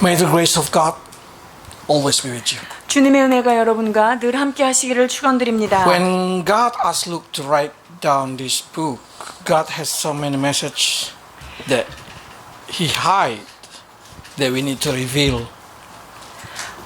May the grace of God always be with you. 주님의 은혜가 여러분과 늘 함께 하시기를 축원드립니다. When God asked Luke to write down this book, God has so many messages that He hide that we need to reveal.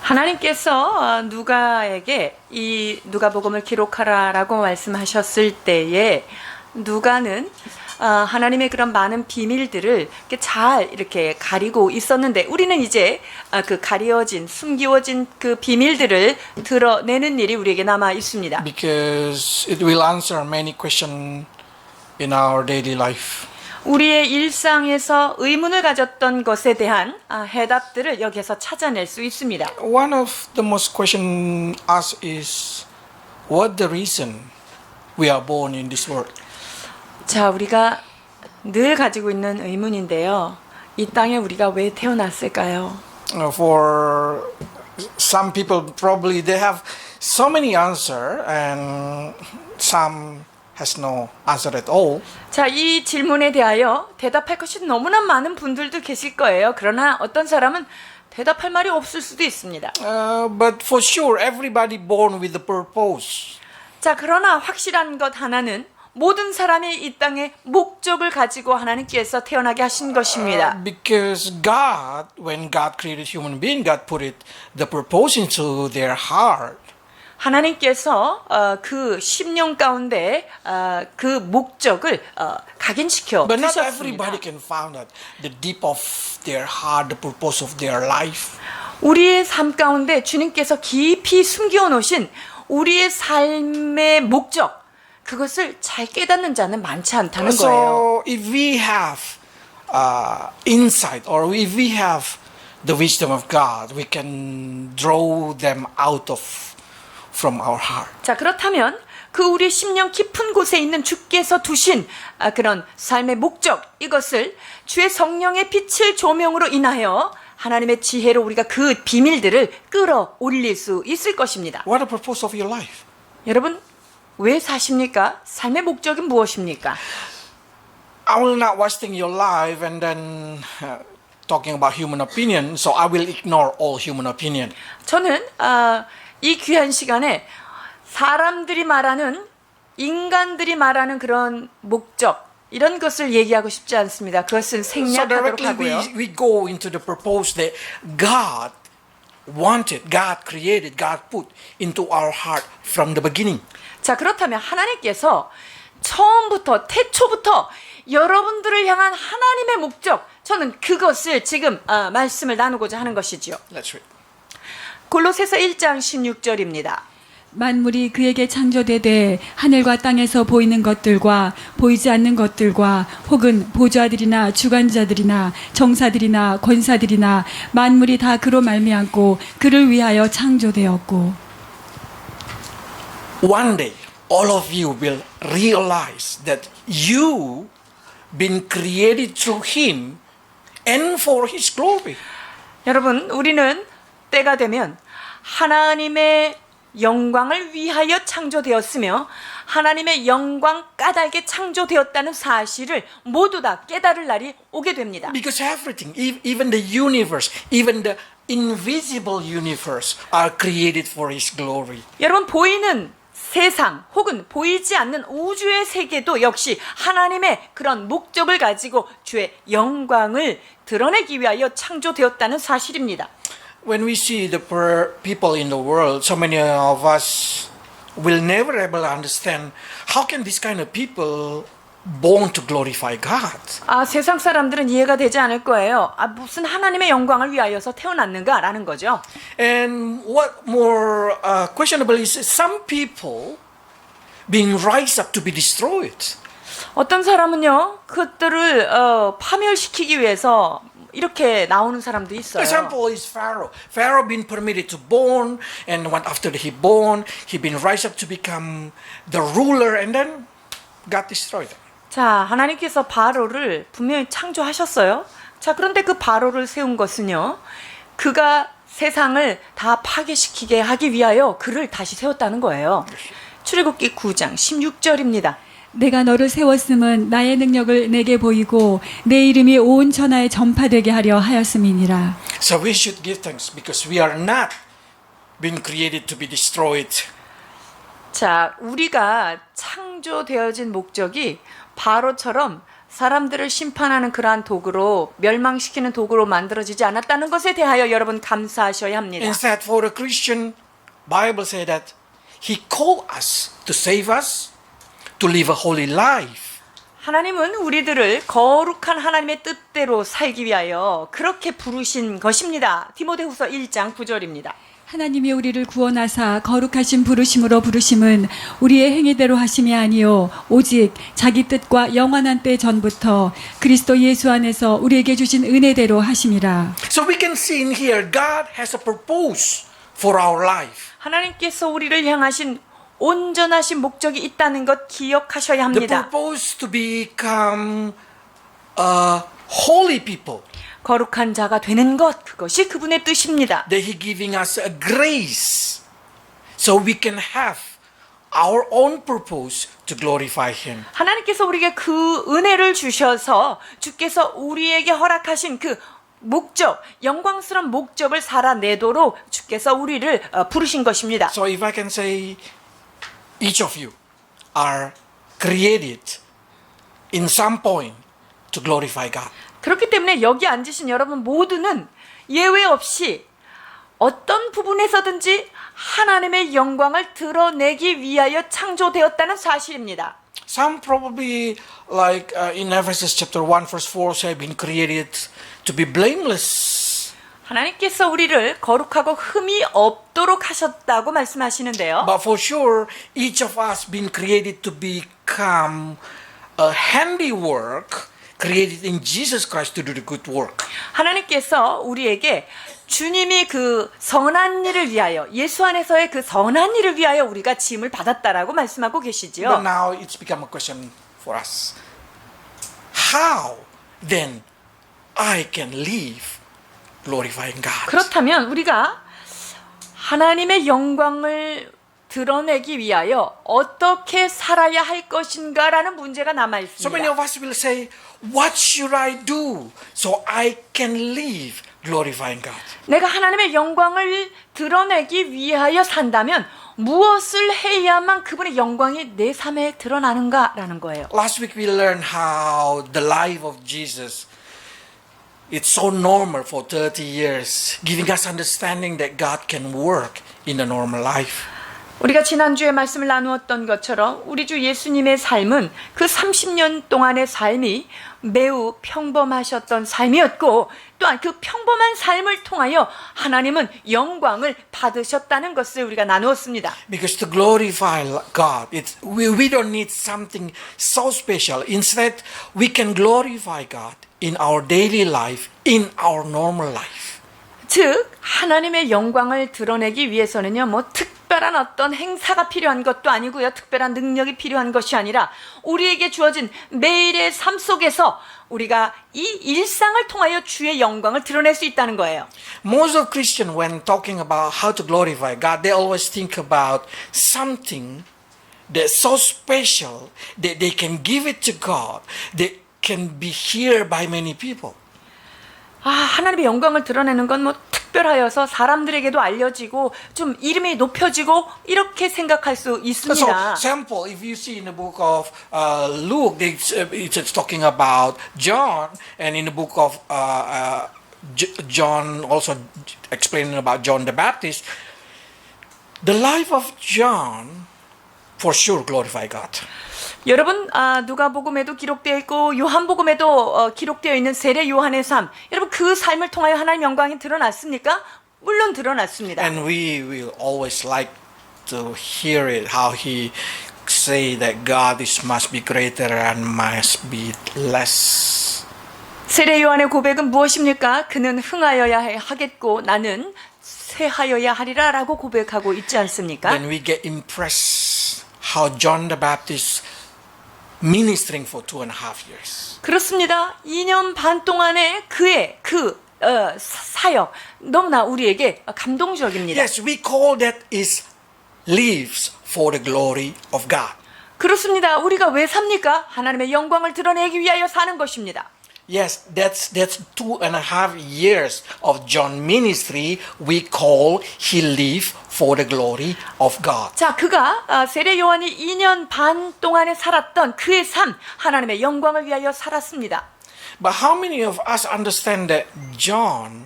하나님께서 누가에게 이 누가복음을 기록하라라고 말씀하셨을 때에 누가는 하나님의 그런 많은 비밀들을 잘 이렇게 가리고 있었는데 우리는 이제 그 가려진 숨기워진 그 비밀들을 드러내는 일이 우리에게 남아 있습니다. Because it will answer many questions in our daily life. 우리의 일상에서 의문을 가졌던 것에 대한 해답들을 여기서 찾아낼 수 있습니다. One of the most question asked is, what the reason we are born in this world? 자, 우리가 늘 가지고 있는 의문인데요. 이 땅에 우리가 왜 태어났을까요? For some people, probably they have so many answers, and some has no answer at all. 자, 이 질문에 대하여 대답할 것이 너무나 많은 분들도 계실 거예요. 그러나 어떤 사람은 대답할 말이 없을 수도 있습니다. But for sure, everybody born with a purpose. 자, 그러나 확실한 것 하나는 모든 사람이 이 땅에 목적을 가지고 하나님께서 태어나게 하신 것입니다. Because God, when God created human being, God put it the purpose into their heart. 하나님께서 그 심령 가운데 그 목적을 각인시켜 But not 두셨습니다. everybody can find that the deep of their heart, the purpose of their life. 우리의 삶 가운데 주님께서 깊이 숨겨 놓으신 우리의 삶의 목적, 그것을 잘 깨닫는 자는 많지 않다는 거예요. So if we have insight, or if we have the wisdom of God, we can draw them out of from our heart. 자, 그렇다면 그 우리 심령 깊은 곳에 있는 주께서 두신 그런 삶의 목적, 이것을 주의 성령의 빛을 조명으로 인하여 하나님의 지혜로 우리가 그 비밀들을 끌어올릴 수 있을 것입니다. What the purpose of your life? 여러분, 왜 사십니까? 삶의 목적이 무엇입니까? I will not wasting your life and then talking about human opinion, so I will ignore all human opinion. 저는 이 귀한 시간에 사람들이 말하는, 인간들이 말하는 그런 목적, 이런 것을 얘기하고 싶지 않습니다. 그것은 So 생략하도록 directly 하고요. we go into the purpose that God wanted, God created, God put into our heart from the beginning. 자, 그렇다면 하나님께서 처음부터, 태초부터 여러분들을 향한 하나님의 목적, 저는 그것을 지금 말씀을 나누고자 하는 것이지요. Let's read. 골로새서 1장 16절입니다. 만물이 그에게 창조되되 하늘과 땅에서 보이는 것들과 보이지 않는 것들과 혹은 보좌들이나 주관자들이나 정사들이나 권사들이나 만물이 다 그로 말미암고 그를 위하여 창조되었고. One day, all of you will realize that you been created through Him and for His glory. 여러분, 우리는 때가 되면 하나님의 영광을 위하여 창조되었으며 하나님의 영광 까닭에 창조되었다는 사실을 모두 다 깨달을 날이 오게 됩니다. Because everything, even the universe, even the invisible universe are created for His glory. 여러분, 보이는 세상 혹은 보이지 않는 우주의 세계도 역시 하나님의 그런 목적을 가지고 주의 영광을 드러내기 위하여 창조되었다는 사실입니다. When we see the people in the world, so many of us will never able understand how can this kind of people born to glorify God. 세상 사람들은 이해가 되지 않을 거예요. 무슨 하나님의 영광을 위하여서 태어났는가라는 거죠. And what more questionable is some people being raised up to be destroyed. 어떤 사람은요, 그들을 파멸시키기 위해서 이렇게 나오는 사람도 있어요. Example is Pharaoh. Pharaoh been permitted to born, and when after he born, he been raised up to become the ruler, and then got destroyed. 자, 하나님께서 바로를 분명히 창조하셨어요. 자, 그런데 그 바로를 세운 것은요, 그가 세상을 다 파괴시키게 하기 위하여 그를 다시 세웠다는 거예요. 출애굽기 9장 16절입니다. 내가 너를 세웠음은 나의 능력을 내게 보이고 내 이름이 온 천하에 전파되게 하려 하였음이니라. So we should give thanks because we are not been created to be destroyed. 자, 우리가 창조되어진 목적이 바로처럼 사람들을 심판하는 그러한 도구로 멸망시키는 도구로 만들어지지 않았다는 것에 대하여 여러분 감사하셔야 합니다. Instead, for a Christian, Bible say that He called us to save us, to live a holy life. 하나님은 우리들을 거룩한 하나님의 뜻대로 살기 위하여 그렇게 부르신 것입니다. 디모데후서 1장 9절입니다. 하나님이 우리를 구원하사 거룩하신 부르심으로 부르심은 우리의 행위대로 하심이 아니요 오직 자기 뜻과 영원한 때 전부터 그리스도 예수 안에서 우리에게 주신 은혜대로 하심이라. So we can see in here God has a purpose for our life. 하나님께서 우리를 향하신 온전하신 목적이 있다는 것 기억하셔야 The 합니다. purpose to become holy people. 거룩한 자가 되는 것, 그것이 그분의 뜻입니다. That He giving us a grace so we can have our own purpose to glorify Him. 하나님께서 우리에게 그 은혜를 주셔서 주께서 우리에게 허락하신 그 목적, 영광스러운 목적을 살아내도록 주께서 우리를 부르신 것입니다. So if I can say, each of you are created in some point to glorify God. 그렇기 때문에 여기 앉으신 여러분 모두는 예외 없이 어떤 부분에서든지 하나님의 영광을 드러내기 위하여 창조되었다는 사실입니다. Some probably like in Ephesians chapter 1 verse 4 say been created to be blameless. 하나님께서 우리를 거룩하고 흠이 없도록 하셨다고 말씀하시는데요. But for sure each of us been created to become a handiwork created in Jesus Christ to do the good work. 하나님께서 우리에게 주님이 그 선한 일을 위하여 예수 안에서의 그 선한 일을 위하여 우리가 짐을 받았다라고 말씀하고 계시지요. But now it's become a question for us. How then I can live glorifying God? 그렇다면 우리가 하나님의 영광을 드러내기 위하여 어떻게 살아야 할 것인가라는 문제가 남아 So many 있습니다. of us will say, what should I do so I can live glorifying God? 내가 하나님의 영광을 드러내기 위하여 산다면 무엇을 해야만 그분의 영광이 내 삶에 드러나는가라는 거예요. Last week we learned how the life of Jesus, it's so normal for 30 years, giving us understanding that God can work in a normal life. 우리가 지난주에 말씀을 나누었던 것처럼 우리 주 예수님의 삶은 그 30년 동안의 삶이 매우 평범하셨던 삶이었고 또한 그 평범한 삶을 통하여 하나님은 영광을 받으셨다는 것을 우리가 나누었습니다. Because to glorify God, we don't need something so special. Instead, we can glorify God in our daily life, in our normal life. 즉 하나님의 영광을 드러내기 위해서는요 뭐 특별한 어떤 행사가 필요한 것도 아니고요 특별한 능력이 필요한 것이 아니라 우리에게 주어진 매일의 삶 속에서 우리가 이 일상을 통하여 주의 영광을 드러낼 수 있다는 거예요. Most of Christians, when talking about how to glorify God, they always think about something that's so special that they can give it to God, that can be heard by many people. 아, 하나님의 영광을 드러내는 건 뭐 특별하여서 사람들에게도 알려지고 좀 이름이 높여지고 이렇게 생각할 수 있습니다. So, example, if you see in the book of Luke, it's talking about John, and in the book of John, also explaining about John the Baptist, the life of John, for sure, glorify God. 여러분 누가복음에도 기록되어 있고 요한복음에도 기록되어 있는 세례 요한의 삶 여러분 그 삶을 통하여 하나님 영광이 드러났습니까? 물론 드러났습니다. And we will always like to hear it how he say that God is must be greater and must be less. 세례 요한의 고백은 무엇입니까? 그는 흥하여야 하겠고 나는 쇠하여야 하리라라고 고백하고 있지 않습니까? Then we get impressed how John the Baptist ministering for 2.5 years. 그렇습니다. 2년 반 동안의 그의 사역 너무나 우리에게 감동적입니다. Yes, we call that is lives for the glory of God. 그렇습니다. 우리가 왜 삽니까? 하나님의 영광을 드러내기 위하여 사는 것입니다. Yes, that's 2.5 years of John ministry we call he lived for the glory of God. 자, 그가 세례 요한이 2년 반 동안에 살았던 그의 삶, 하나님의 영광을 위하여 살았습니다. But how many of us understand that John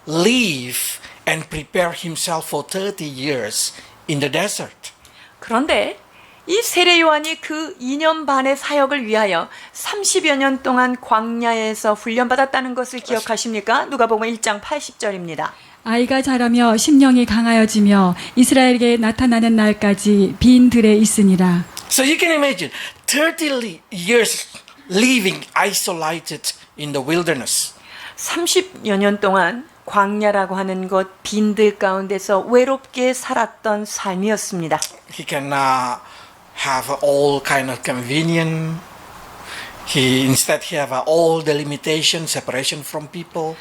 lived and prepared himself for 30 years in the desert? 그런데 이 세례 요한이 그 2년 반의 사역을 위하여 30여 년 동안 광야에서 훈련받았다는 것을 기억하십니까? 누가복음 1장 80절입니다. 아이가 자라며 심령이 강하여지며 이스라엘에게 나타나는 날까지 빈 들에 있으니라. So you can imagine 30 years living isolated in the wilderness. 30여 년 동안 광야라고 하는 것 빈들 가운데서 외롭게 살았던 삶이었습니다. He can have all kind of convenience. Instead he have all the limitations, separation from people.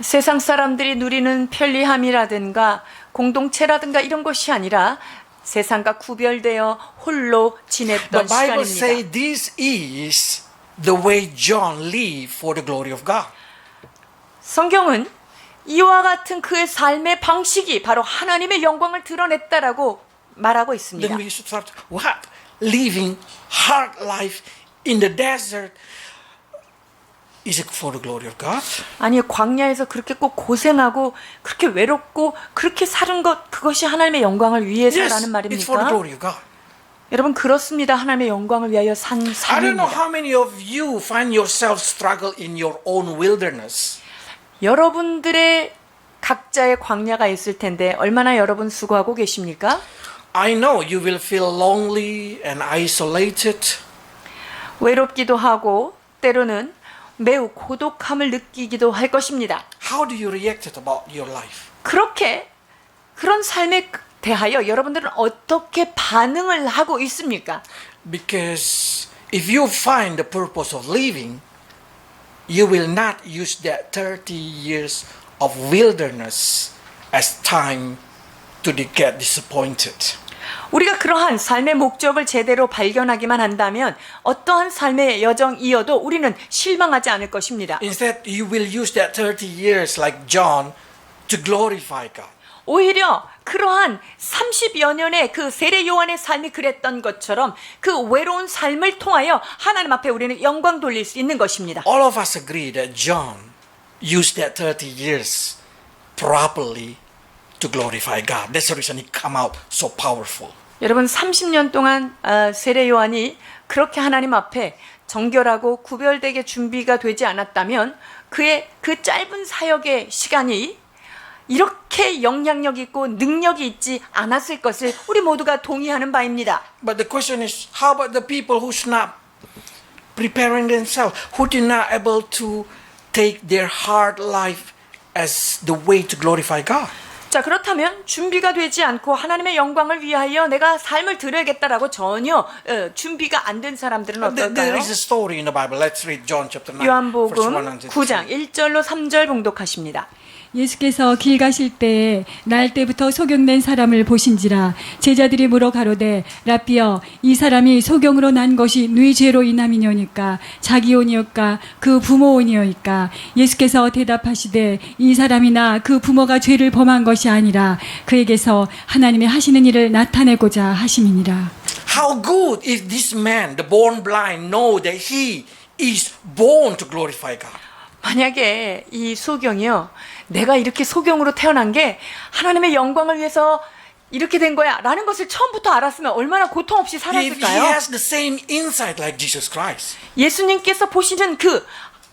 세상 사람들이 누리는 편리함이라든가 공동체라든가 이런 것이 아니라 세상과 구별되어 홀로 지냈던 The Bible 시간입니다. say this is the way John lived for the glory of God. 성경은 이와 같은 그의 삶의 방식이 바로 하나님의 영광을 드러냈다라고 말하고 있습니다. Then we should start what? Living hard life in the desert. Is it for the glory of God? 아니 광야에서 그렇게 꼭 고생하고 그렇게 외롭고 그렇게 사는 것 그것이 하나님의 영광을 위해서라는 it's for the 말입니까? glory of God. 여러분 그렇습니다. 하나님의 영광을 위하여 산 I don't know 삶입니다. how many of you find yourself struggle in your own wilderness. 여러분들의 각자의 광야가 있을 텐데 얼마나 여러분 수고하고 계십니까? I know you will feel lonely and isolated. 외롭기도 하고 때로는 매우 고독함을 느끼기도 할 것입니다. How do you react about your life? 그런 삶에 대하여 여러분들은 어떻게 반응을 하고 있습니까? Because if you find the purpose of living, you will not use that 30 years of wilderness as time to get disappointed. 우리가 그러한 삶의 목적을 제대로 발견하기만 한다면 어떠한 삶의 여정이어도 우리는 실망하지 않을 것입니다. Instead, you will use that 30 years like John to glorify God. 오히려 그러한 30여 년의 그 세례 요한의 삶이 그랬던 것처럼 그 외로운 삶을 통하여 하나님 앞에 우리는 영광 돌릴 수 있는 것입니다. All of us agree that John used that 30 years properly to glorify God. That's the reason he come out so powerful. 여러분 30년 동안 세례 요한이 그렇게 하나님 앞에 정결하고 구별되게 준비가 되지 않았다면 그의 그 짧은 사역의 시간이 이렇게 영향력 있고 능력이 있지 않았을 것을 우리 모두가 동의하는 바입니다. But the question is, how about the people who's not preparing themselves, who did not able to take their hard life as the way to glorify God? 자, 그렇다면 준비가 되지 않고 하나님의 영광을 위하여 내가 삶을 드려야겠다라고 전혀 준비가 안 된 사람들은 There 어떨까요? is a story in the Bible. Let's read John chapter 9, verse 요한복음 1 and 9장 2. 1절로 3절 봉독하십니다. 예수께서 길 가실 때에 날 때부터 소경된 사람을 보신지라 제자들이 물어 가로되 라삐여 이 사람이 소경으로 난 것이 누이 죄로 인함이뇨니까 자기 온이었까 그 부모 온이요이까 예수께서 대답하시되 이 사람이나 그 부모가 죄를 범한 것이 아니라 그에게서 하나님의 하시는 일을 나타내고자 하심이니라. How good if this man, the born blind, know that he is born to glorify God? 만약에 이 소경이요, 내가 이렇게 소경으로 태어난 게 하나님의 영광을 위해서 이렇게 된 거야 라는 것을 처음부터 알았으면 얼마나 고통 없이 If he 살았을까요? has the same insight like Jesus Christ, 예수님께서 보시는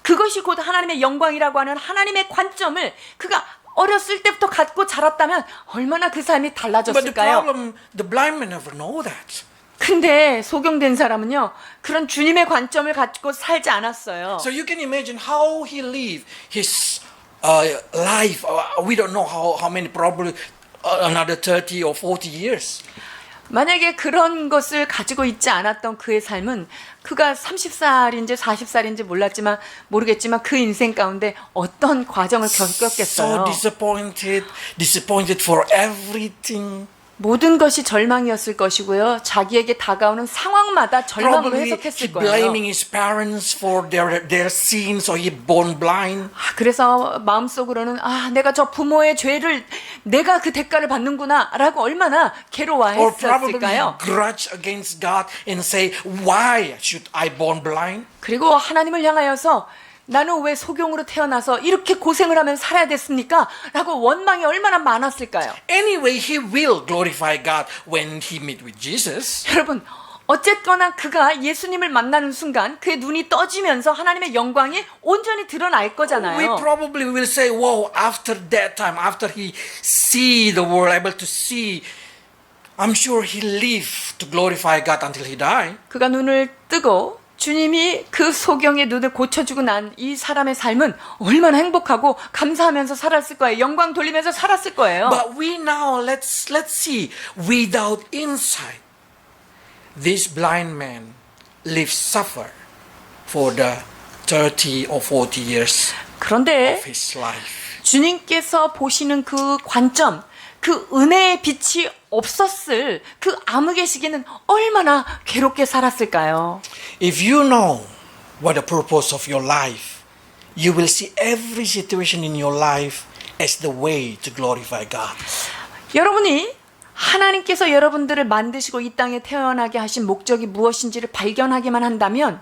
그것이 곧 하나님의 영광이라고 하는 하나님의 관점을 그가 어렸을 때부터 갖고 자랐다면 얼마나 그 삶이 but the 달라졌을까요? problem, the blind man never know that. 근데 소경된 사람은요, 그런 주님의 관점을 갖고 살지 않았어요. So you can imagine how he lived his life. We don't know how many, probably another 30 or 40 years. 만약에 그런 것을 가지고 있지 않았던 그의 삶은 그가 30살인지 40살인지 모르겠지만 그 인생 가운데 어떤 과정을 So 겪었겠어요. disappointed for everything. 모든 것이 절망이었을 것이고요. 자기에게 다가오는 상황마다 절망으로 Probably he 해석했을 거예요. blaming his parents for their sins, or he born blind. 그래서 마음속으로는 내가 저 부모의 죄를 내가 그 대가를 받는구나라고 얼마나 Or probably he 괴로워했었을까요? grudge against God and say, why should I born blind? 그리고 하나님을 향하여서 나는 왜 소경으로 태어나서 이렇게 고생을 하면 살아야 됐습니까? 라고 원망이 얼마나 많았을까요? Anyway, he will glorify God when he meet with Jesus. 여러분, 어쨌거나 그가 예수님을 만나는 순간 그의 눈이 떠지면서 하나님의 영광이 온전히 드러날 We 거잖아요. probably will say, wow, after that time, after he see the world, able to see, I'm sure he live to glorify God until he die. 그가 눈을 뜨고 주님이 그 소경의 눈을 고쳐주고 난 이 사람의 삶은 얼마나 행복하고 감사하면서 살았을 거예요. 영광 돌리면서 살았을 거예요. But we now, let's see, without insight, this blind man live suffer for the 30 or 40 years 그런데 of his life. 주님께서 보시는 그 관점, 그 은혜의 빛이 없었을 그 암흑의 시기는 얼마나 괴롭게 살았을까요? If you know what the purpose of your life, you will see every situation in your life as the way to glorify God. 여러분이 하나님께서 여러분들을 만드시고 이 땅에 태어나게 하신 목적이 무엇인지를 발견하기만 한다면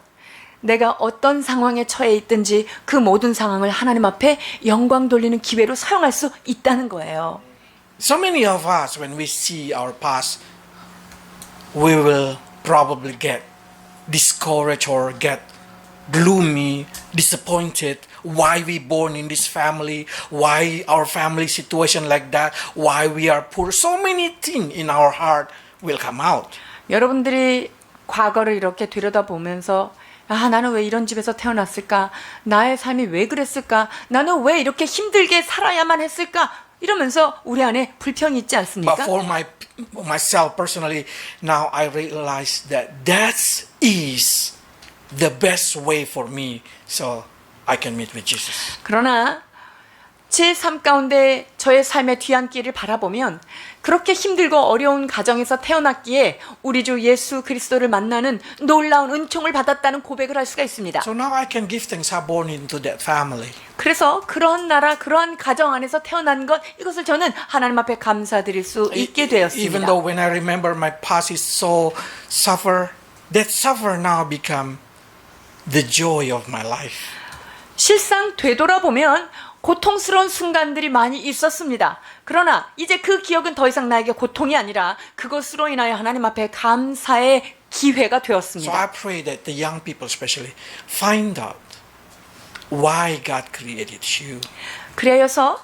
내가 어떤 상황에 처해 있든지 그 모든 상황을 하나님 앞에 영광 돌리는 기회로 사용할 수 있다는 거예요. So many of us, when we see our past, we will probably get discouraged or get gloomy, disappointed. Why we born in this family? Why our family situation like that? Why we are poor? So many things in our heart will come out. 여러분들이 과거를 이렇게 들여다보면서 나는 왜 이런 집에서 태어났을까? 나의 삶이 왜 그랬을까? 나는 왜 이렇게 힘들게 살아야만 했을까? 이러면서 우리 안에 불평이 있지 않습니까? But for myself personally, now I realize that is the best way for me, so I can meet with Jesus. 그러나 제 삶 가운데 저의 삶의 뒤안길을 바라보면 그렇게 힘들고 어려운 가정에서 태어났기에 우리 주 예수 그리스도를 만나는 놀라운 은총을 받았다는 고백을 할 수가 있습니다. So now I can give thanks I'm born into that family. 그래서 그런 나라, 그런 가정 안에서 태어난 것, 이것을 저는 하나님 앞에 감사드릴 수 있게 Even 되었습니다. though when I remember my past is so suffer, that suffer now become the joy of my life. 실상 되돌아보면 고통스러운 순간들이 많이 있었습니다. 그러나 이제 그 기억은 더 이상 나에게 고통이 아니라 그것으로 인하여 하나님 앞에 감사의 기회가 So 되었습니다. I pray that the young people especially find out why God created you. 그래서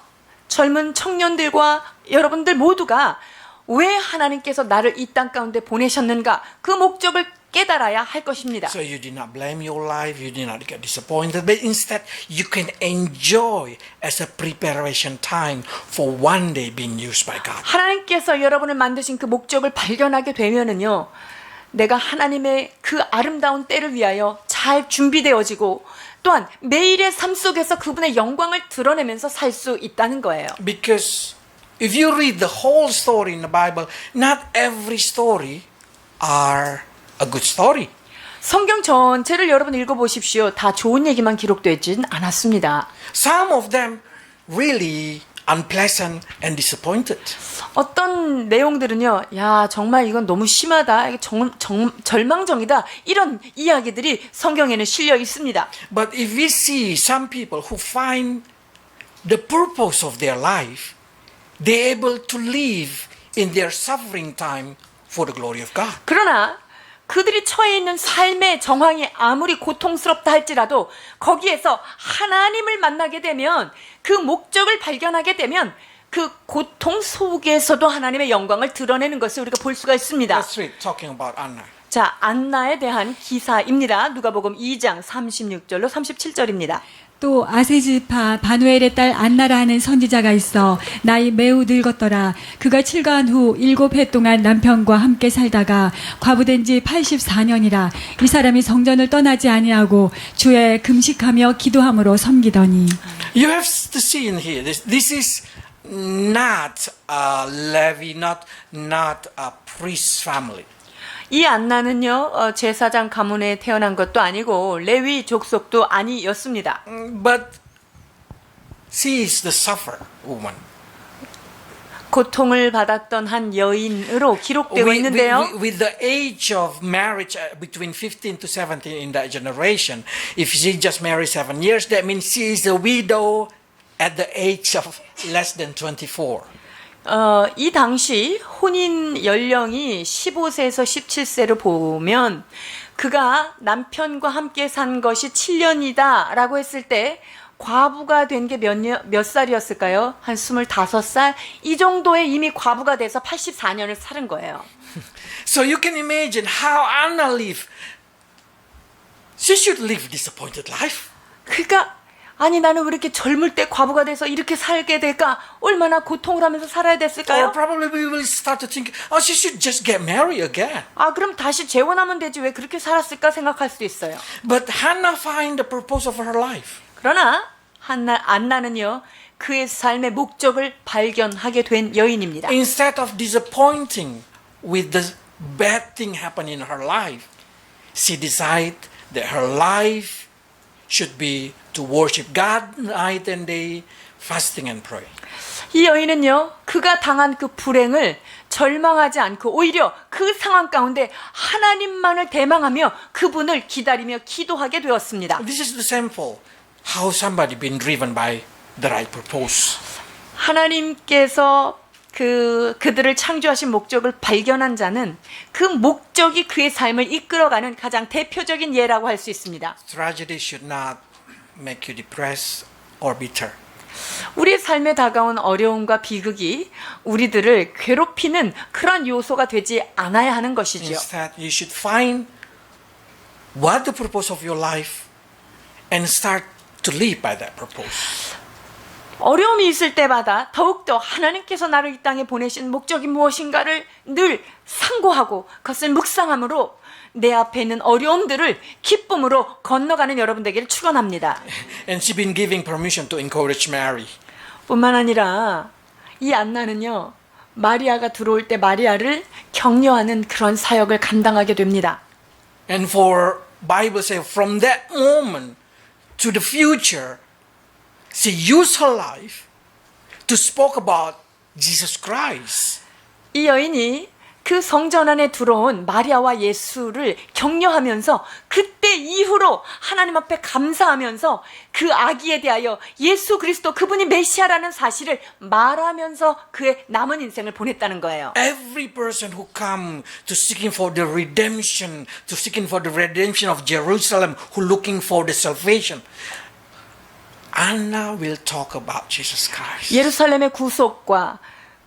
젊은 청년들과 여러분들 모두가 왜 하나님께서 나를 이 땅 가운데 보내셨는가, 그 목적을 깨달아야 할 것입니다. So you did not blame your life, you did not get disappointed, but instead you can enjoy as a preparation time for one day being used by God. 하나님께서 여러분을 만드신 그 목적을 발견하게 되면은요, 내가 하나님의 그 아름다운 때를 위하여 잘 준비되어지고 또한 매일의 삶 속에서 그분의 영광을 드러내면서 살 수 있다는 거예요. Because if you read the whole story in the Bible, not every story are a good story. 성경 전체를 여러분 읽어보십시오. 다 좋은 얘기만 기록되진 않았습니다. Some of them really unpleasant and disappointed. 어떤 내용들은요, 야, 정말 이건 너무 심하다, 이게 절망적이다, 이런 이야기들이 성경에는 실려 있습니다. But if we see some people who find the purpose of their life, they're able to live in their suffering time for the glory of God. 그러나 그들이 처해 있는 삶의 정황이 아무리 고통스럽다 할지라도 거기에서 하나님을 만나게 되면, 그 목적을 발견하게 되면 그 고통 속에서도 하나님의 영광을 드러내는 것을 우리가 볼 수가 있습니다. Let's read talking about Anna. 자, 안나에 대한 기사입니다. 누가복음 2장 36절로 37절입니다. 또 아세지파 바누엘의 딸 안나라 하는 선지자가 있어 나이 매우 늙었더라. 그가 칠가한 후 7해 동안 남편과 함께 살다가 과부된 지 84년이라. 이 사람이 성전을 떠나지 아니하고 주에 금식하며 기도함으로 섬기더니. You have to see in here, this is not a Levi, not a priest family. 이 안나는요, 제사장 가문에 태어난 것도 아니고 레위 족속도 아니었습니다. But she is the sufferer woman. 고통을 받았던 한 여인으로 기록되고 있는데요. With the age of marriage between 15 to 17 in that generation, if she just married 7 years, that means she is a widow at the age of less than 24. 이 당시 혼인 연령이 15세에서 17세로 보면 그가 남편과 함께 산 것이 7년이다 라고 했을 때 과부가 된 게 몇 살이었을까요? 한 25살? 이 정도에 이미 과부가 돼서 84년을 살은 거예요. So you can imagine how Anna lived. She should live disappointed life. 그러니까 아니 나는 왜 이렇게 젊을 때 과부가 돼서 이렇게 살게 될까? 얼마나 고통을 하면서 살아야 Or 됐을까요? probably we will start to think, oh, she should just get married again. 아 그럼 다시 재혼하면 되지 왜 그렇게 살았을까 생각할 수도 있어요. But Hannah find the purpose of her life. 그러나 안나는요 그의 삶의 목적을 발견하게 된 여인입니다. Instead of disappointing with the bad thing happening in her life, she decided that her life should be to worship God night and day, fasting and pray. 이 여인은요 그가 당한 그 불행을 절망하지 않고 오히려 그 상황 가운데 하나님만을 대망하며 그분을 기다리며 기도하게 되었습니다. This is the sample how somebody been driven by the right purpose. 하나님께서 그들을 창조하신 목적을 발견한 자는 그 목적이 그의 삶을 이끌어가는 가장 대표적인 예라고 할 수 있습니다. Tragedy should not make you depressed or bitter. 우리의 삶에 다가온 어려움과 비극이 우리들을 괴롭히는 그런 요소가 되지 않아야 하는 것이지요. Instead, you should find what the purpose of your life and start to live by that purpose. 어려움이 있을 때마다 더욱더 하나님께서 나를 이 땅에 보내신 목적이 무엇인가를 늘 상고하고 그것을 묵상함으로 내 앞에 있는 어려움들을 기쁨으로 건너가는 여러분 되기를 축원합니다. And she been giving permission to encourage Mary. 뿐만 아니라 이 안나는요 마리아가 들어올 때 마리아를 격려하는 그런 사역을 감당하게 됩니다. And for Bible say from that moment to the future, she used her life to speak about Jesus Christ. 이 여인이 그 성전 안에 들어온 마리아와 예수를 격려하면서 그때 이후로 하나님 앞에 감사하면서 그 아기에 대하여 예수 그리스도 그분이 메시아라는 사실을 말하면서 그의 남은 인생을 보냈다는 거예요. Every person who come to seeking for the redemption, to seeking for the redemption of Jerusalem, who looking for the salvation, Anna will talk about Jesus Christ. 예루살렘의 구속과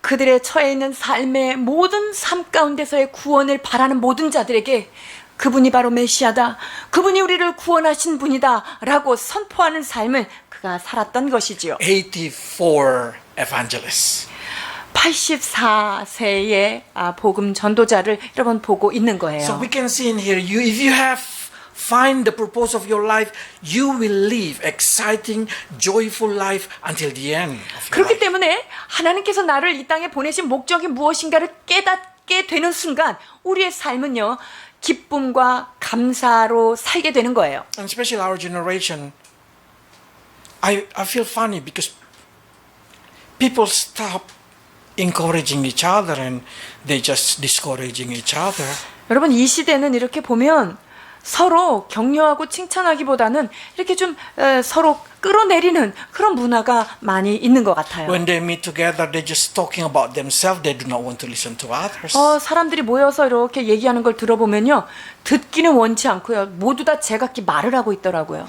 그들의 처해 있는 삶의 모든 삶 가운데서의 구원을 바라는 모든 자들에게 그분이 바로 메시아다. 그분이 우리를 구원하신 분이다. 라고 선포하는 삶을 그가 살았던 것이지요. 84 evangelists. 84세의 복음 전도자를 여러분 보고 있는 거예요. So we can see in here, if you have find the purpose of your life, you will live exciting, joyful life until the end of your 그렇기 life. 때문에 하나님께서 나를 이 땅에 보내신 목적이 무엇인가를 깨닫게 되는 순간 우리의 삶은요 기쁨과 감사로 살게 되는 거예요. And especially our generation, I feel funny because people stop encouraging each other and they just discouraging each other. 여러분 이 시대는 이렇게 보면 서로 격려하고 칭찬하기보다는 이렇게 좀 서로 끌어내리는 그런 문화가 많이 있는 것 같아요. When they meet together, they're just talking about themselves. They do not want to listen to others. 사람들이 모여서 이렇게 얘기하는 걸 들어보면요. 듣기는 원치 않고요. 모두 다 제각기 말을 하고 있더라고요.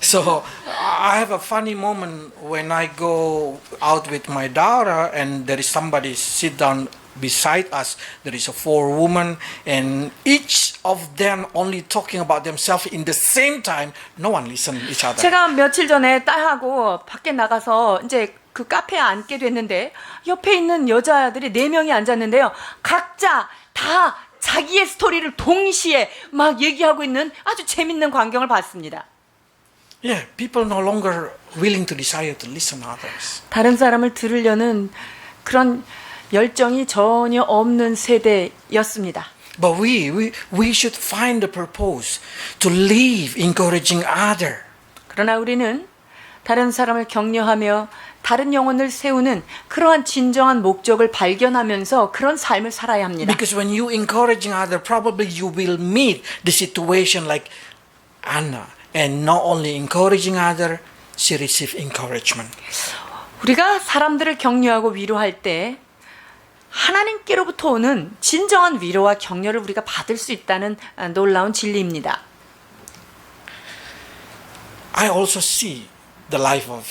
So I have a funny moment when I go out with my daughter and there is somebody sit down beside us. There is a 4 women and each of them only talking about themselves in the same time. No one listen to each other. 제가 며칠 전에 딸하고 밖에 나가서 이제 그 카페에 앉게 됐는데 옆에 있는 여자들이 4명이 앉았는데요. 각자 다 자기의 스토리를 동시에 막 얘기하고 있는 아주 재밌는 광경을 봤습니다. Yeah, people no longer willing to desire to listen to others. 다른 사람을 들으려는 그런 열정이 전혀 없는 세대였습니다. But we should find the purpose to live encouraging other. 그러나 우리는 다른 사람을 격려하며 다른 영혼을 세우는 그러한 진정한 목적을 발견하면서 그런 삶을 살아야 합니다. Because when you encouraging other, probably you will meet the situation like Anna. And not only encouraging other, she received encouragement. 우리가 사람들을 격려하고 위로할 때 하나님께로부터 오는 진정한 위로와 격려를 우리가 받을 수 있다는 놀라운 진리입니다. I also see the life of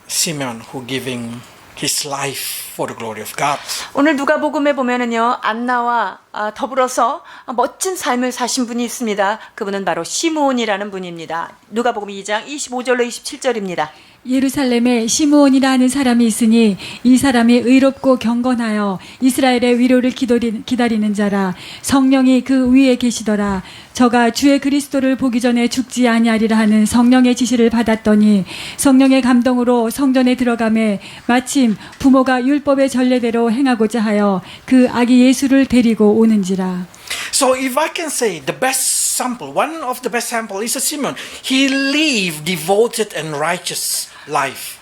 Simeon who giving his life for the glory of God. 오늘 누가복음에 보면은요, 안나와 더불어서 멋진 삶을 사신 분이 있습니다. 그분은 바로 시므온이라는 분입니다. 누가복음 2장 25절로 27절입니다. 예루살렘에 시므온이라 하는 사람이 있으니 이 사람이 의롭고 경건하여 이스라엘의 위로를 기다리는 자라. 성령이 그 위에 계시더라. 저가 주의 그리스도를 보기 전에 죽지 아니하리라 하는 성령의 지시를 받았더니 성령의 감동으로 성전에 들어가매 마침 부모가 율법의 전례대로 행하고자 하여 그 아기 예수를 데리고 오는지라. So if I can say the best sample, one of the best sample is a Simeon. He lived devoted and righteous life.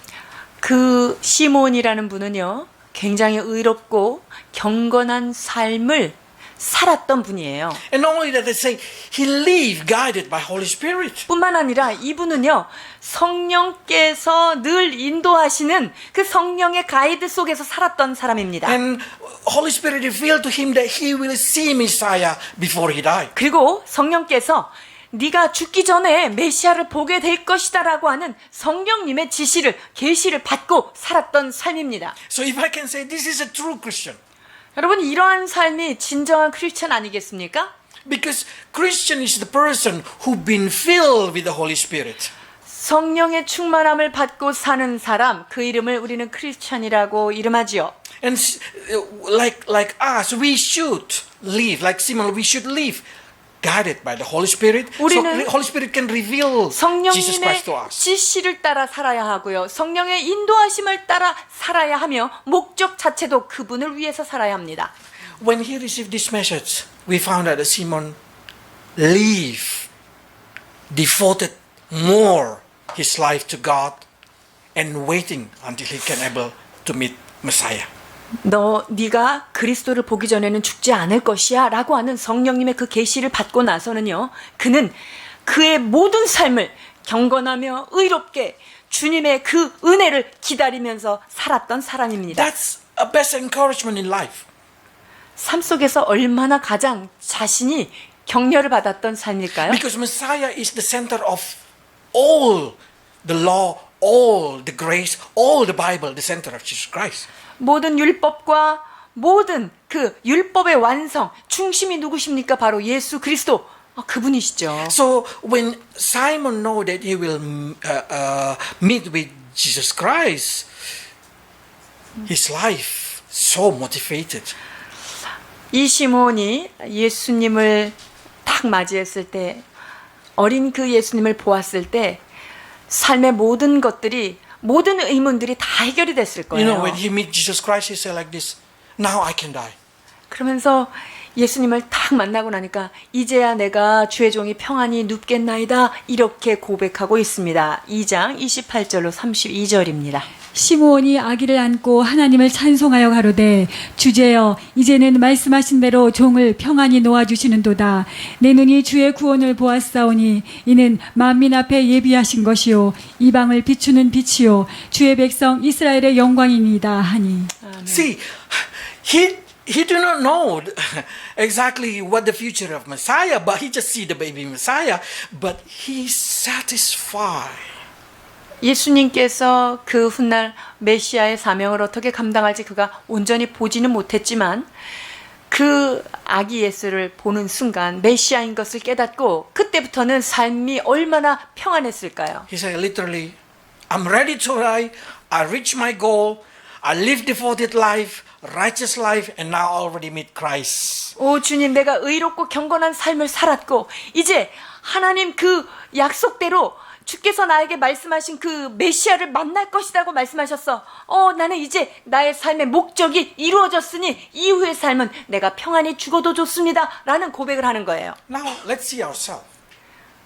그 시므온이라는 분은요, 굉장히 의롭고 경건한 삶을 살았던 분이에요. And not only that, they say he lived guided by Holy Spirit. 뿐만 아니라 이분은요, 성령께서 늘 인도하시는 그 성령의 가이드 속에서 살았던 사람입니다. And Holy Spirit revealed to him that he will see Messiah before he died. 그리고 성령께서 네가 죽기 전에 메시아를 보게 될 것이다라고 하는 성령님의 지시를, 계시를 받고 살았던 삶입니다. So if I can say this is a true Christian. 여러분, 이러한 삶이 진정한 크리스천 아니겠습니까? Because Christian is the person who've been filled with the Holy Spirit. 성령의 충만함을 받고 사는 사람, 그 이름을 우리는 크리스천이라고 이름하지요. And like us, we should live, like Simon, we should live guided by the Holy Spirit. So 우리는 the Holy Spirit can reveal Jesus 성령님의 Christ to us. 지시를 따라 살아야 하고요. 성령의 인도하심을 따라 살아야 하며 목적 자체도 그분을 위해서 살아야 합니다. When he received this message, we found out that Simon lived, devoted more his life to God and waiting until he can able to meet Messiah. 네가 그리스도를 보기 전에는 죽지 않을 것이야 라고 하는 성령님의 그 계시를 받고 나서는요, 그는 그의 모든 삶을 경건하며 의롭게 주님의 그 은혜를 기다리면서 살았던 사람입니다. That's a best encouragement in life. 삶 속에서 얼마나 가장 자신이 격려를 받았던 삶일까요? Because Messiah is the center of all the law, all the grace, all the Bible, the center of Jesus Christ. 모든 율법과 모든 그 율법의 완성, 중심이 누구십니까? 바로 예수 그리스도. 그분이시죠. So when Simon know that he will meet with Jesus Christ, his life so motivated. 이 시몬이 예수님을 딱 맞이했을 때, 어린 그 예수님을 보았을 때 삶의 모든 것들이, 모든 의문들이 다 해결이 됐을 You know, 거예요. when he meet Jesus Christ, he said like this, now I can die. 그러면서 예수님을 딱 만나고 나니까 이제야 내가 주의 종이 평안히 눕겠나이다, 이렇게 고백하고 있습니다. 2장 28절로 32절입니다. 시므온이 아기를 안고 하나님을 찬송하여 가로되 주제여 이제는 말씀하신 대로 종을 평안히 놓아주시는도다. 내 눈이 주의 구원을 보았사오니 이는 만민 앞에 예비하신 것이요 이방을 비추는 빛이요 주의 백성 이스라엘의 영광이니이다 하니. See, he do not know exactly what the future of Messiah, but he just see the baby Messiah, but he's satisfied. 예수님께서 그 훗날 메시아의 사명을 어떻게 감당할지 그가 온전히 보지는 못했지만 그 아기 예수를 보는 순간 메시아인 것을 깨닫고 그때부터는 삶이 얼마나 평안했을까요? He said literally, I'm ready to die, I reached my goal, I live devoted life, righteous life, and now I already meet Christ. 오 주님, 내가 의롭고 경건한 삶을 살았고 이제 하나님 그 약속대로 주께서 나에게 말씀하신 그 메시아를 만날 것이라고 말씀하셨어. 나는 이제 나의 삶의 목적이 이루어졌으니 이후의 삶은 내가 평안히 죽어도 좋습니다. 라는 고백을 하는 거예요. Now, let's see ourselves.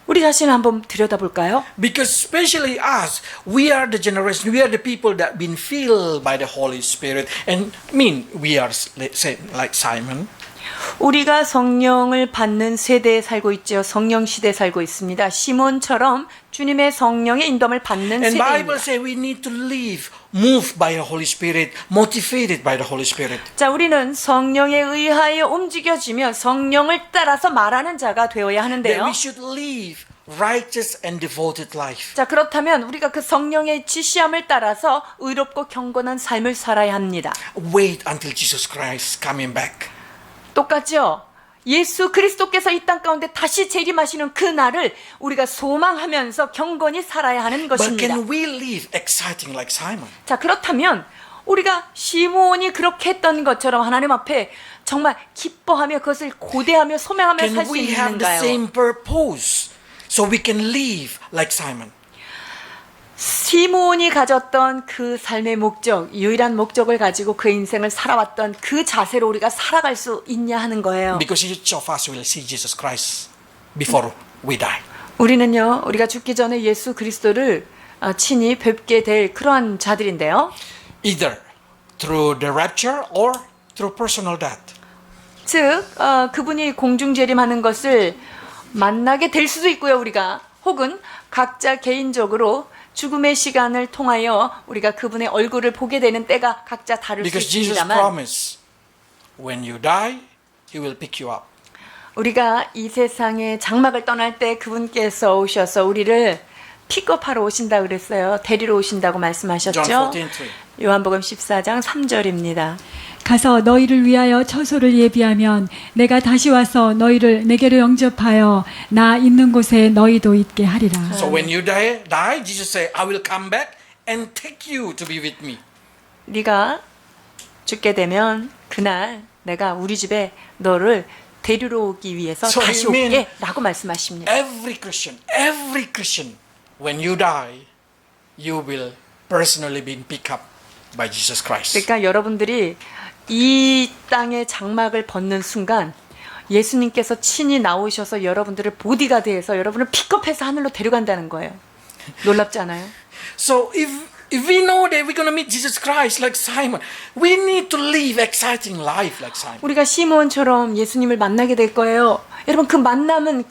우리 자신을 한번 들여다볼까요? Because especially us, we are the generation, we are the people that been filled by the Holy Spirit. And we are like Simon. 우리가 성령을 받는 세대에 살고 있죠. 성령 시대에 살고 있습니다. 시몬처럼 주님의 성령의 인도함을 받는 And 세대입니다. Bible says we need to live moved by the Holy Spirit, motivated by the Holy Spirit. 자, 우리는 성령에 의하여 움직여지며 성령을 따라서 말하는 자가 되어야 That 하는데요. we should live righteous and devoted life. 자, 그렇다면 우리가 그 성령의 지시함을 따라서 의롭고 경건한 삶을 살아야 합니다. Wait until Jesus Christ coming back. 똑같죠? 예수 그리스도께서 이 땅 가운데 다시 재림하시는 그 날을 우리가 소망하면서 경건히 살아야 하는 But 것입니다. can we live exciting like Simon? 자, 그렇다면 우리가 시몬이 그렇게 했던 것처럼 하나님 앞에 정말 기뻐하며 그것을 고대하며 소명하며 Can 살 수 we have the 있는가요? same purpose so we can live like Simon? 시몬이 가졌던 그 삶의 목적, 유일한 목적을 가지고 그 인생을 살아왔던 그 자세로 우리가 살아갈 수 있냐 하는 거예요. Because each of us will see Jesus Christ before we die. 우리는요, 우리가 죽기 전에 예수 그리스도를 친히 뵙게 될 그러한 자들인데요. Either through the rapture or through personal death. 즉, 그분이 공중재림하는 것을 만나게 될 수도 있고요, 우리가. 혹은 각자 개인적으로 죽음의 시간을 통하여 우리가 그분의 얼굴을 보게 되는 때가 각자 다를 수 Because Jesus 있습니다만 promised when you die, He will pick you up. 우리가 이 세상의 장막을 떠날 때 그분께서 오셔서 우리를 픽업하러 오신다 그랬어요. 데리러 오신다고 말씀하셨죠. John 14:3. 요한복음 14장 3절입니다. 가서 너희를 위하여 처소를 예비하면 내가 다시 와서 너희를 내게로 영접하여 나 있는 곳에 너희도 있게 하리라. So when you die, Jesus say, I will come back and take you to be with me. 네가 죽게 되면 그날 내가 우리 집에 너를 데리러 오기 위해서 So 다시 you mean- 올게 라고 말씀하십니다. Every Christian, when you die, you will personally be picked up by Jesus Christ. 그러니까 여러분들이 이 땅의 장막을 벗는 순간 예수님께서 친히 나오셔서 여러분들을 보디가드해서 여러분을 픽업해서 하늘로 데려간다는 거예요. 놀랍지 않아요? So if we know that we're going to meet Jesus Christ like Simon, we need to live exciting life like Simon. 우리가 시몬처럼 예수님을 만나게 될 거예요. 여러분 그 만남은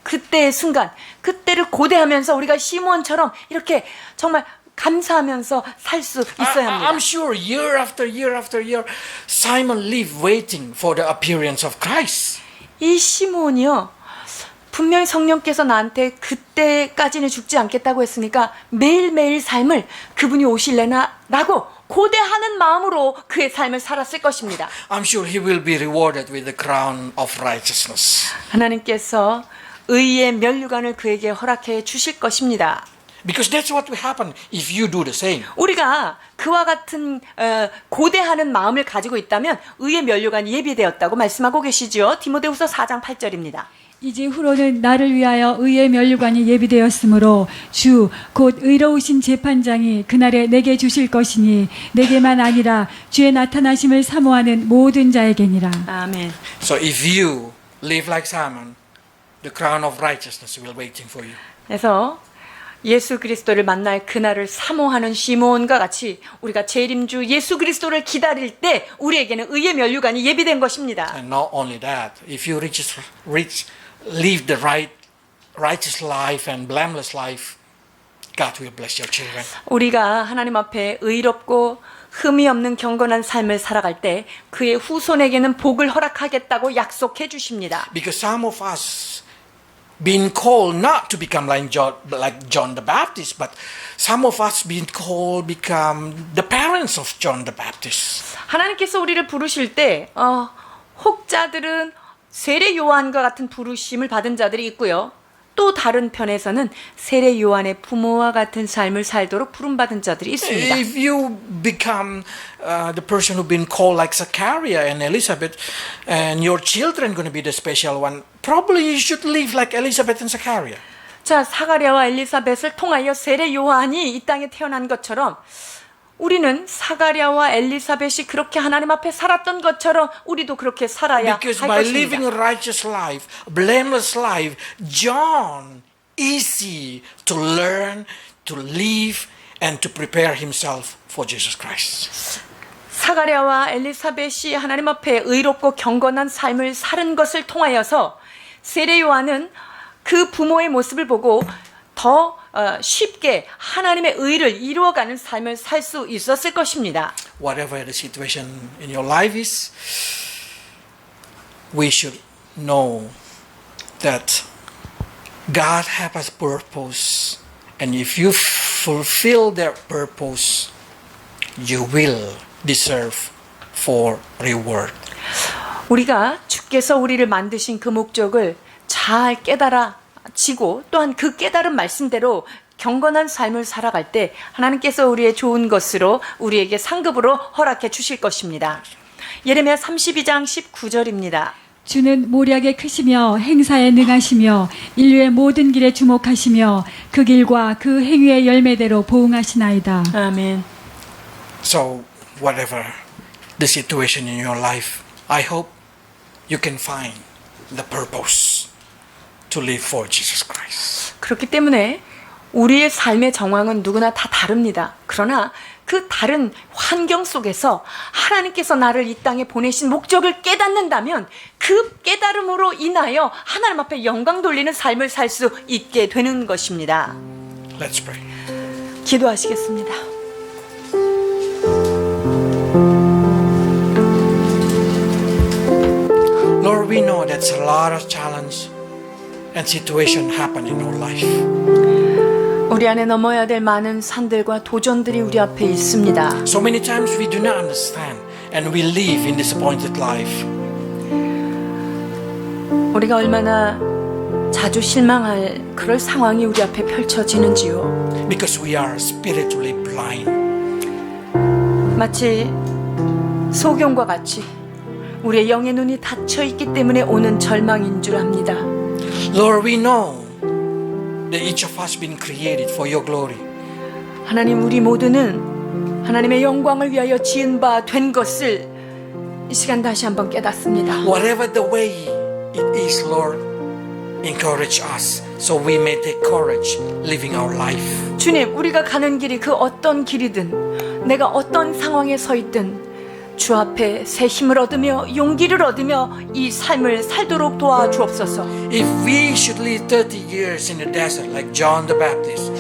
그때의 순간, 그때를 고대하면서 우리가 시몬처럼 이렇게 정말 감사하면서 살 수 있어야 합니다. I'm sure year after year after year, Simon lived waiting for the appearance of Christ. 이 시몬이요. 분명히 성령께서 나한테 그때까지는 죽지 않겠다고 했으니까 매일매일 삶을 그분이 오실래나 라고 고대하는 마음으로 그의 삶을 살았을 것입니다. I'm sure he will be rewarded with the crown of righteousness. 하나님께서 의의 면류관을 그에게 허락해 주실 것입니다. Because that's what will happen if you do the same. 우리가 그와 같은 고대하는 마음을 가지고 있다면 의의 면류관이 예비되었다고 말씀하고 계시죠. 디모데후서 4장 8절입니다. 이제 후로는 나를 위하여 의의 면류관이 예비되었으므로 주 곧 의로우신 재판장이 그날에 내게 주실 것이니 내게만 아니라 주의 나타나심을 사모하는 모든 자에게니라. 아멘. So if you live like Simon, the crown of righteousness will waiting for you. 그래서 예수 그리스도를 만날 그날을 사모하는 시몬과 같이 우리가 재림주 예수 그리스도를 기다릴 때 우리에게는 의의 면류관이 예비된 것입니다. And not only that, if you live the righteous life and blameless life, God will bless your children. 우리가 하나님 앞에 의롭고 흠이 없는 경건한 삶을 살아갈 때 그의 후손에게는 복을 허락하겠다고 약속해 주십니다. Because some of us being called not to become like John the Baptist, but some of us being called become the parents of John the Baptist. 하나님께서 우리를 부르실 때 혹자들은 세례 요한과 같은 부르심을 받은 자들이 있고요. 또 다른 편에서는 세례 요한의 부모와 같은 삶을 살도록 부름받은 자들이 있습니다. If you become the person who've been called like Zachariah and Elizabeth, and your children going to be the special one, probably you should live like Elizabeth and Zachariah. 자, 사가랴와 엘리사벳을 통하여 세례 요한이 이 땅에 태어난 것처럼 우리는 사가랴와 엘리사벳이 그렇게 하나님 앞에 살았던 것처럼 우리도 그렇게 살아야 할 Because by living a 것입니다. righteous life, a blameless life, John easy to learn, to live, and to prepare himself for Jesus Christ. 사가랴와 엘리사벳이 하나님 앞에 의롭고 경건한 삶을 사는 것을 통하여서 세례 요한은 그 부모의 모습을 보고 더 쉽게 하나님의 의를 이루어가는 삶을 살 수 있었을 것입니다. Whatever the situation in your life is, we should know that God has a purpose, and if you fulfill that purpose, you will deserve for reward. 우리가 주께서 우리를 만드신 그 목적을 잘 깨달아지고 또한 그 깨달은 말씀대로 경건한 삶을 살아갈 때 하나님께서 우리의 좋은 것으로 우리에게 상급으로 허락해 주실 것입니다. 예레미야 32장 19절입니다. 주는 모략에 크시며 행사에 능하시며 인류의 모든 길에 주목하시며 그 길과 그 행위의 열매대로 보응하시나이다. 아멘. So, whatever the situation in your life, I hope you can find the purpose to live for Jesus Christ. 그렇기 때문에 우리의 삶의 정황은 누구나 다 다릅니다. 그러나 그 다른 환경 속에서 하나님께서 나를 이 땅에 보내신 목적을 깨닫는다면 그 깨달음으로 인하여 하나님 앞에 영광 돌리는 삶을 살 수 있게 되는 것입니다. Let's pray. 기도하시겠습니다. Lord, we know that's a lot of challenge and situation happen in our life. 우리 안에 넘어야 될 많은 산들과 도전들이 우리 앞에 있습니다. So many times we do not understand and we live in disappointed life. 우리가 얼마나 자주 실망할 그럴 상황이 우리 앞에 펼쳐지는지요. Because we are spiritually blind. 마치 소경과 같이 우리의 영의 눈이 닫혀 있기 때문에 오는 절망인 줄 압니다. Lord, we know that each of us been created for your glory. 하나님, 우리 모두는 하나님의 영광을 위하여 지은 바 된 것을 이 시간 다시 한번 깨닫습니다. Whatever the way it is, Lord, encourage us so we may take courage living our life. 주님, 우리가 가는 길이 그 어떤 길이든 내가 어떤 상황에 서 있든 주 앞에 새 힘을 얻으며 용기를 얻으며 이 삶을 살도록 도와주옵소서. If we should live 30 years in the desert like John the Baptist,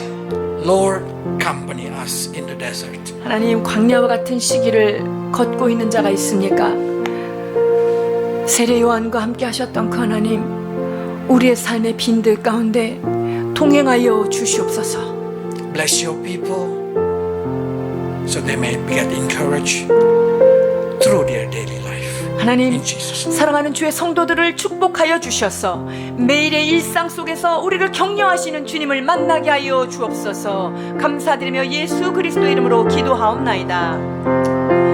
Lord, accompany us in the desert. 하나님, 광야와 같은 시기를 걷고 있는 자가 있습니까? 세례 요한과 함께 하셨던 그 하나님, 우리의 삶의 빈들 가운데 동행하여 주시옵소서. Bless your people so they may get encouraged through their daily life. 하나님, In Jesus' name. 사랑하는 주의 성도들을 축복하여 주셔서 매일의 일상 속에서 우리를 격려하시는 주님을 만나게 하여 주옵소서. 감사드리며 예수 그리스도 이름으로 기도하옵나이다.